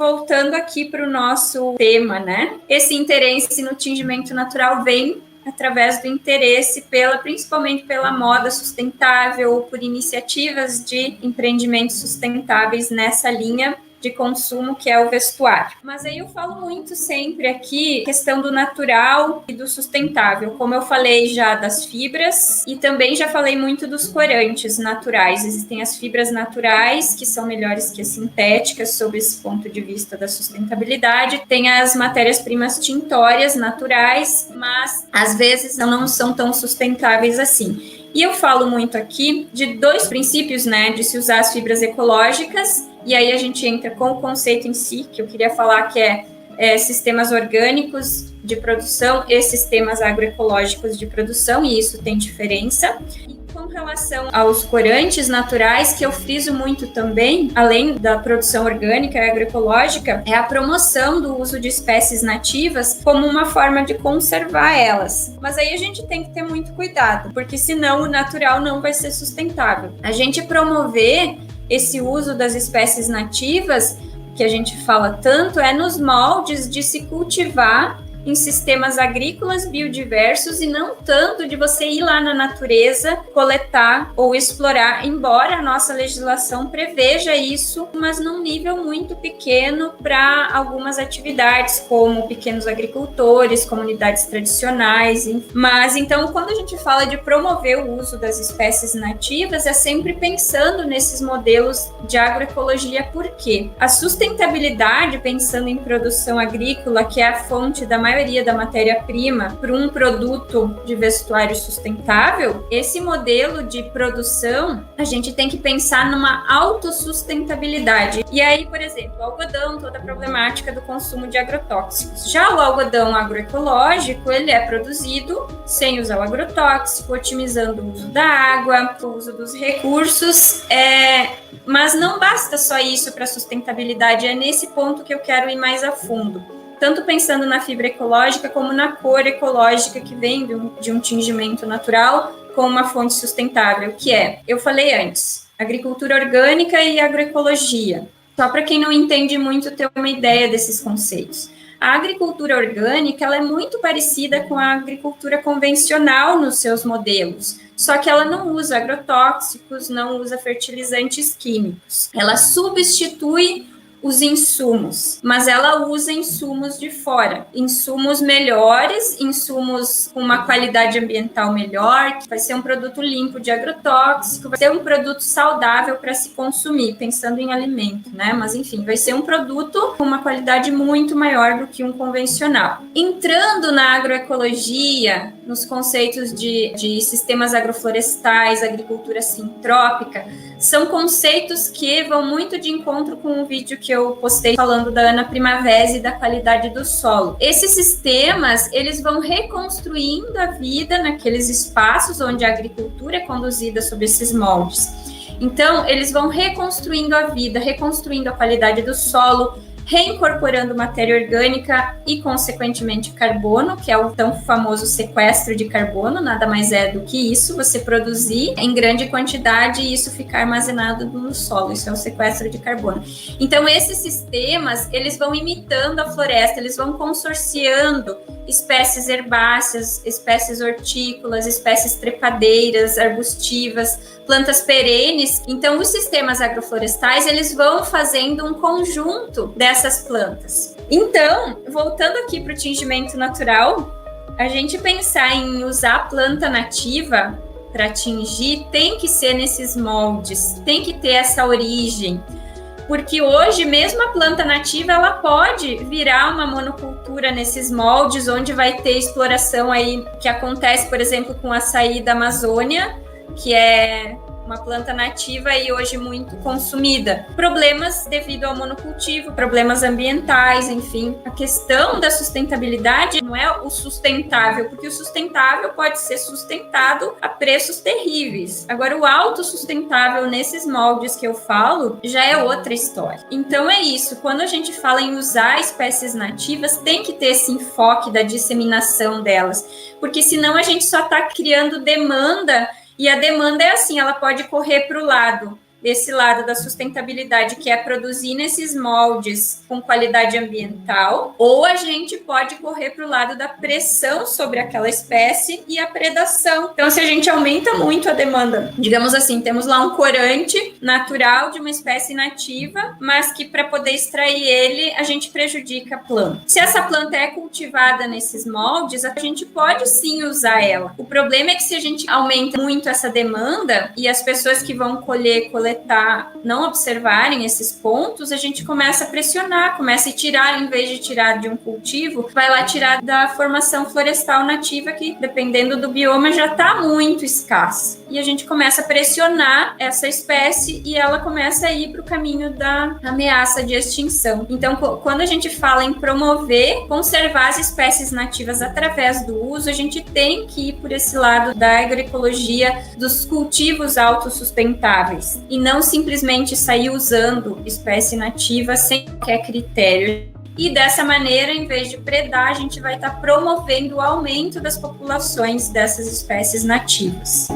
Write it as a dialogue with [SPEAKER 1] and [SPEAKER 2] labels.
[SPEAKER 1] voltando aqui para o nosso tema, né? Esse interesse no tingimento natural vem através do interesse principalmente pela moda sustentável ou por iniciativas de empreendimentos sustentáveis nessa linha de consumo que é o vestuário. Mas aí eu falo muito sempre aqui questão do natural e do sustentável, como eu falei já das fibras e também já falei muito dos corantes naturais. Existem as fibras naturais que são melhores que as sintéticas sob esse ponto de vista da sustentabilidade. Tem as matérias-primas tintórias naturais, mas às vezes não são tão sustentáveis assim. E eu falo muito aqui de dois princípios, né, de se usar as fibras ecológicas, e aí a gente entra com o conceito em si, que eu queria falar que é sistemas orgânicos de produção e sistemas agroecológicos de produção, e isso tem diferença. E com relação aos corantes naturais, que eu friso muito também, além da produção orgânica e agroecológica, é a promoção do uso de espécies nativas como uma forma de conservar elas. Mas aí a gente tem que ter muito cuidado, porque senão o natural não vai ser sustentável. A gente promover esse uso das espécies nativas, que a gente fala tanto, é nos moldes de se cultivar em sistemas agrícolas biodiversos e não tanto de você ir lá na natureza, coletar ou explorar, embora a nossa legislação preveja isso, mas num nível muito pequeno para algumas atividades, como pequenos agricultores, comunidades tradicionais. Mas então, quando a gente fala de promover o uso das espécies nativas, é sempre pensando nesses modelos de agroecologia, porque a sustentabilidade, pensando em produção agrícola, que é a fonte da maioria da matéria-prima para um produto de vestuário sustentável, esse modelo de produção, a gente tem que pensar numa autossustentabilidade. E aí, por exemplo, o algodão, toda a problemática do consumo de agrotóxicos. Já o algodão agroecológico, ele é produzido sem usar o agrotóxico, otimizando o uso da água, o uso dos recursos, mas não basta só isso para a sustentabilidade, é nesse ponto que eu quero ir mais a fundo. Tanto pensando na fibra ecológica como na cor ecológica que vem de um tingimento natural com uma fonte sustentável, que eu falei antes, agricultura orgânica e agroecologia. Só para quem não entende muito ter uma ideia desses conceitos. A agricultura orgânica ela é muito parecida com a agricultura convencional nos seus modelos, só que ela não usa agrotóxicos, não usa fertilizantes químicos. Ela substitui os insumos, mas ela usa insumos de fora, insumos melhores, insumos com uma qualidade ambiental melhor, que vai ser um produto limpo de agrotóxico, vai ser um produto saudável para se consumir, pensando em alimento, né? Mas enfim, vai ser um produto com uma qualidade muito maior do que um convencional. Entrando na agroecologia, nos conceitos de sistemas agroflorestais, agricultura sintrópica, são conceitos que vão muito de encontro com um vídeo que eu postei falando da Ana Primavera e da qualidade do solo. Esses sistemas, eles vão reconstruindo a vida naqueles espaços onde a agricultura é conduzida sob esses moldes. Então, eles vão reconstruindo a vida, reconstruindo a qualidade do solo, reincorporando matéria orgânica e, consequentemente, carbono, que é o tão famoso sequestro de carbono, nada mais é do que isso, você produzir em grande quantidade e isso ficar armazenado no solo, isso é o sequestro de carbono. Então, esses sistemas, eles vão imitando a floresta, eles vão consorciando espécies herbáceas, espécies hortícolas, espécies trepadeiras, arbustivas, plantas perenes. Então, os sistemas agroflorestais, eles vão fazendo um conjunto dessas plantas. Então, voltando aqui para o tingimento natural, a gente pensar em usar a planta nativa para tingir tem que ser nesses moldes, tem que ter essa origem. Porque hoje, mesmo a planta nativa, ela pode virar uma monocultura nesses moldes, onde vai ter exploração aí, que acontece, por exemplo, com o açaí da Amazônia, que é uma planta nativa e hoje muito consumida. Problemas devido ao monocultivo, problemas ambientais, enfim. A questão da sustentabilidade não é o sustentável, porque o sustentável pode ser sustentado a preços terríveis. Agora, o autossustentável nesses moldes que eu falo já é outra história. Então é isso, quando a gente fala em usar espécies nativas, tem que ter esse enfoque da disseminação delas, porque senão a gente só está criando demanda. E a demanda é assim, ela pode correr para o lado desse lado da sustentabilidade, que é produzir nesses moldes com qualidade ambiental, ou a gente pode correr para o lado da pressão sobre aquela espécie e a predação. Então, se a gente aumenta muito a demanda, digamos assim, temos lá um corante natural de uma espécie nativa, mas que para poder extrair ele, a gente prejudica a planta. Se essa planta é cultivada nesses moldes, a gente pode sim usar ela. O problema é que se a gente aumenta muito essa demanda e as pessoas que vão colher, coletar, não observarem esses pontos, a gente começa a pressionar, começa a tirar, em vez de tirar de um cultivo, vai lá tirar da formação florestal nativa, que dependendo do bioma já está muito escassa. E a gente começa a pressionar essa espécie e ela começa a ir para o caminho da ameaça de extinção. Então, quando a gente fala em promover, conservar as espécies nativas através do uso, a gente tem que ir por esse lado da agroecologia, dos cultivos autossustentáveis, e não simplesmente sair usando espécie nativa sem qualquer critério. E dessa maneira, em vez de predar, a gente vai estar promovendo o aumento das populações dessas espécies nativas.